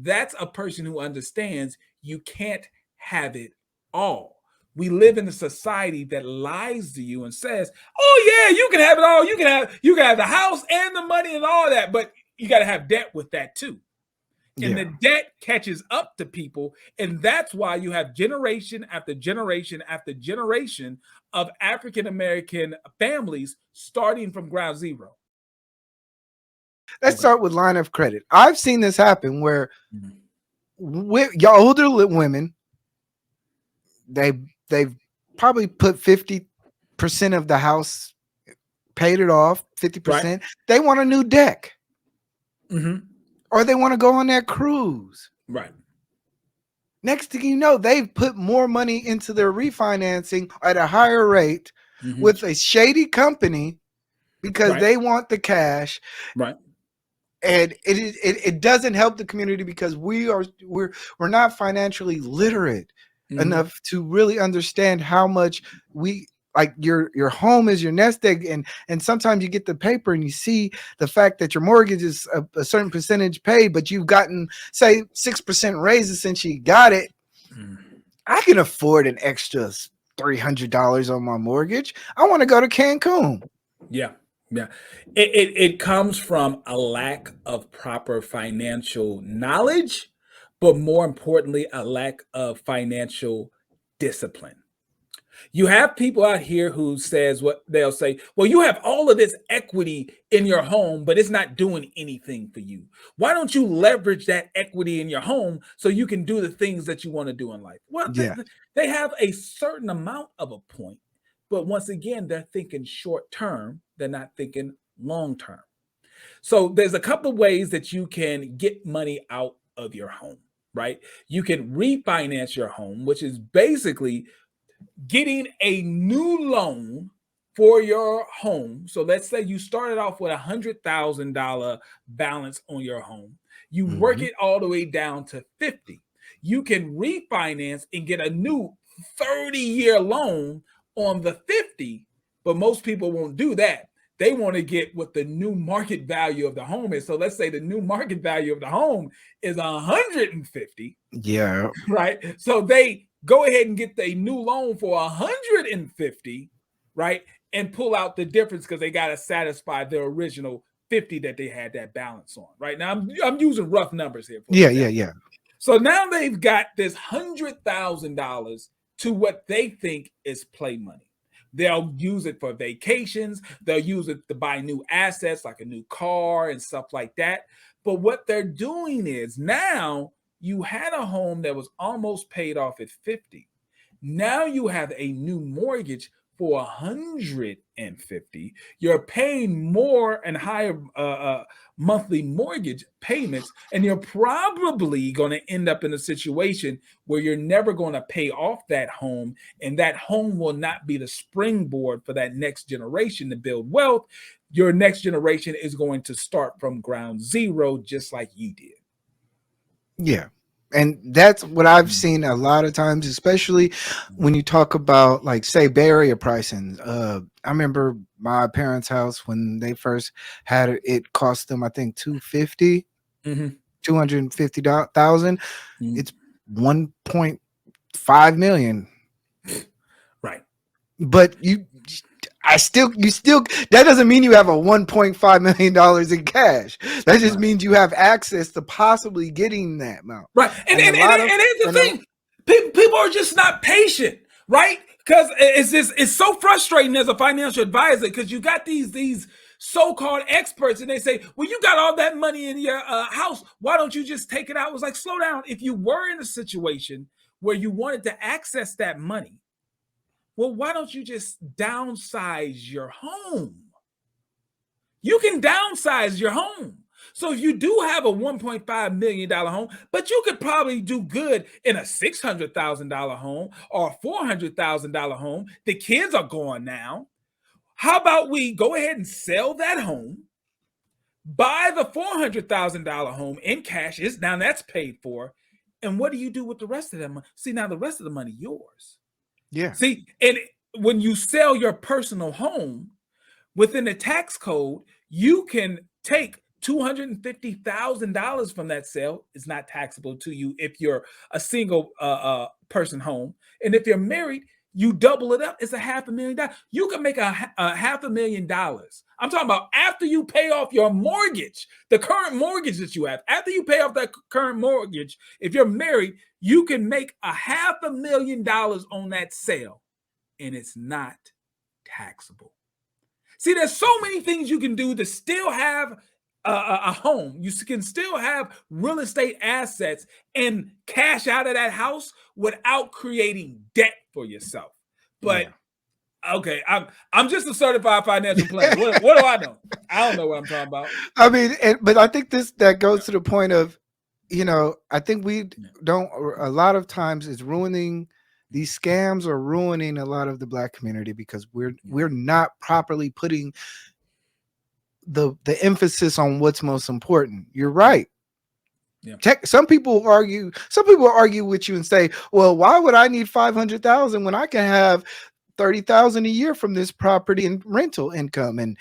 that's a person who understands you can't have it all. We live in a society that lies to you and says, "Oh yeah, you can have it all. You can have the house and the money and all that, but you got to have debt with that too." And the Yeah. debt catches up to people, and that's why you have generation after generation after generation of African American families starting from ground zero. Let's Go ahead. start with line of credit. I've seen this happen where Mhm. your older women, they they've probably put 50% of the house, paid it off, Right. 50%. They want a new deck, Hmm. or they want to go on that cruise. Right. Next thing you know, they've put more money into their refinancing at a higher rate Hmm. with a shady company because Right. they want the cash. Right. And it doesn't help the community because we're not financially literate Hmm. enough to really understand how much we like your home is your nest egg, and sometimes you get the paper and you see the fact that your mortgage is a certain percentage paid, but you've gotten say 6% raises since you got it. I can afford an extra $300 on my mortgage. I want to go to Cancun. Yeah. Yeah. It comes from a lack of proper financial knowledge, but more importantly, a lack of financial discipline. You have people out here who says what they'll say, well, you have all of this equity in your home, but it's not doing anything for you. Why don't you leverage that equity in your home so you can do the things that you want to do in life? Well, Yeah, they have a certain amount of a point, but once again, they're thinking short term, they're not thinking long term. So there's a couple of ways that you can get money out of your home, right? You can refinance your home, which is basically getting a new loan for your home. So let's say you started off with $100,000 balance on your home. You work hmm, it all the way down to 50. You can refinance and get a new 30-year loan on the 50, but most people won't do that. They want to get what the new market value of the home is. So let's say the new market value of the home is 150, yeah, right? So they go ahead and get the new loan for 150, right? And pull out the difference because they got to satisfy their original 50 that they had that balance on, right? Now I'm using rough numbers here for yeah, yeah, example. yeah. So now they've got this $100,000 to what they think is play money. They'll use it for vacations. They'll use it to buy new assets like a new car and stuff like that. But what they're doing is now you had a home that was almost paid off at 50. Now you have a new mortgage for 150. You're paying more and higher monthly mortgage payments, and you're probably going to end up in a situation where you're never going to pay off that home, and that home will not be the springboard for that next generation to build wealth. Your next generation is going to start from ground zero, just like you did. Yeah. And that's what I've Mm, seen a lot of times, especially mm, when you talk about like say Bay Area pricing. I remember my parents' house when they first had it, it cost them I think 250, mhm, 250,000. mm. It's 1.5 million. Right. But you still that doesn't mean you have a $1.5 million in cash. That just Right. means you have access to possibly getting that amount. Right. And And a and, and, lot of and here's the and a, thing. People are just not patient, right? Because it's so frustrating as a financial advisor because you got these so-called experts and they say, well, you got all that money in your house. Why don't you just take it out? I was like, slow down. If you were in a situation where you wanted to access that money, well, why don't you just downsize your home? You can downsize your home. So if you do have a $1.5 million home, but you could probably do good in a $600,000 home or a $400,000 home, the kids are gone now. How about we go ahead and sell that home, buy the $400,000 home in cash? Is now that's paid for. And what do you do with the rest of that money? See, now the rest of the money yours. yeah. See, and when you sell your personal home, within the tax code, you can take $250,000 from that sale is not taxable to you if you're a single person home. And if you're married, you double it up. It's $500,000. You can make a $500,000. I'm talking about after you pay off your mortgage, the current mortgage that you have. After you pay off that current mortgage, if you're married, you can make $500,000 on that sale, and it's not taxable. See, there's so many things you can do to still have a home. You can still have real estate assets and cash out of that house without creating debt for yourself. But okay, I'm just a certified financial planner. What do I know? I don't know what I'm talking about. I mean, but I think that goes to the point of, I think we don't. A lot of times, it's ruining. These scams are ruining a lot of the Black community because we're not properly putting the emphasis on what's most important. You're right. Yeah. Some people argue with you and say, well, why would I need 500,000 when I can have 30,000 a year from this property and rental income, and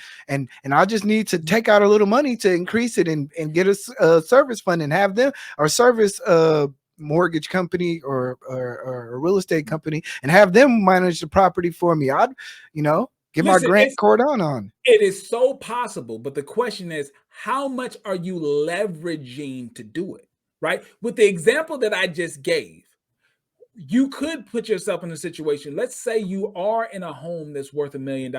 I just need to take out a little money to increase it and get a service fund and have them or service mortgage company or a real estate company and have them manage the property for me. I'd, get my Grant Cardone on. It is so possible, but the question is, how much are you leveraging to do it, right? With the example that I just gave, you could put yourself in a situation. Let's say you are in a home that's worth $1 million,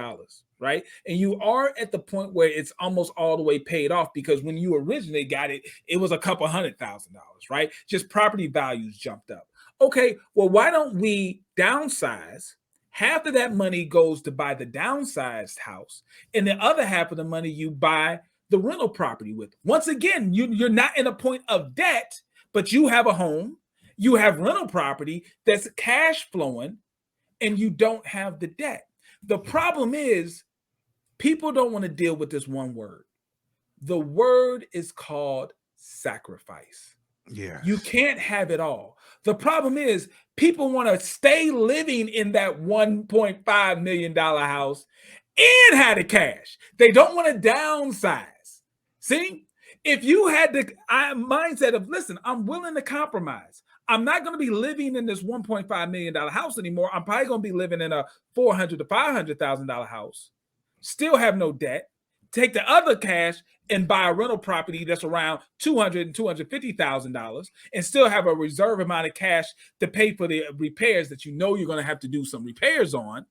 right? And you are at the point where it's almost all the way paid off because when you originally got it, it was a couple $100,000, right? Just property values jumped up. Okay, well, why don't we downsize? Half of that money goes to buy the downsized house, and the other half of the money you buy the rental property with. Once again, you're not in a point of debt, but you have a home. You have rental property that's cash flowing, and you don't have the debt. The problem is people don't want to deal with this one word. The word is called sacrifice. Yeah. You can't have it all. The problem is people want to stay living in that $1.5 million house and have the cash. They don't want to downsize. See, if you had the mindset of, listen, I'm willing to compromise. I'm not going to be living in this $1.5 million house anymore. I'm probably going to be living in a $400,000 to $500,000 house, still have no debt, take the other cash and buy a rental property that's around $200,000 and $250,000 and still have a reserve amount of cash to pay for the repairs that you're going to have to do some repairs on.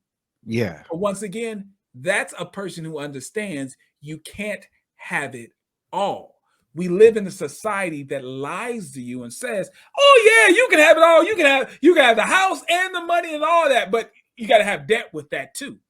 Yeah. But once again, that's a person who understands you can't have it all. We live in a society that lies to you and says, oh yeah, you can have it all. You can have the house and the money and all that, but you got to have debt with that too.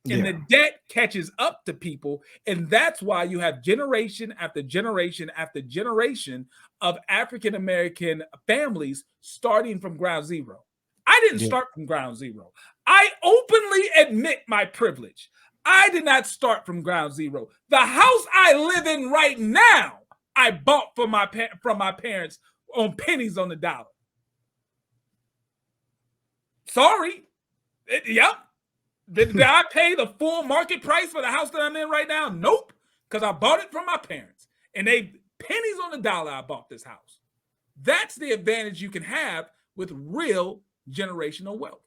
And the debt catches up to people. And that's why you have generation after generation after generation of African-American families starting from ground zero. I didn't start from ground zero. I openly admit my privilege. I did not start from ground zero. The house I live in right now, I bought from my parents on pennies on the dollar. Sorry. Yep. Did I pay the full market price for the house that I'm in right now? Nope. Because I bought it from my parents. And they pennies on the dollar I bought this house. That's the advantage you can have with real generational wealth.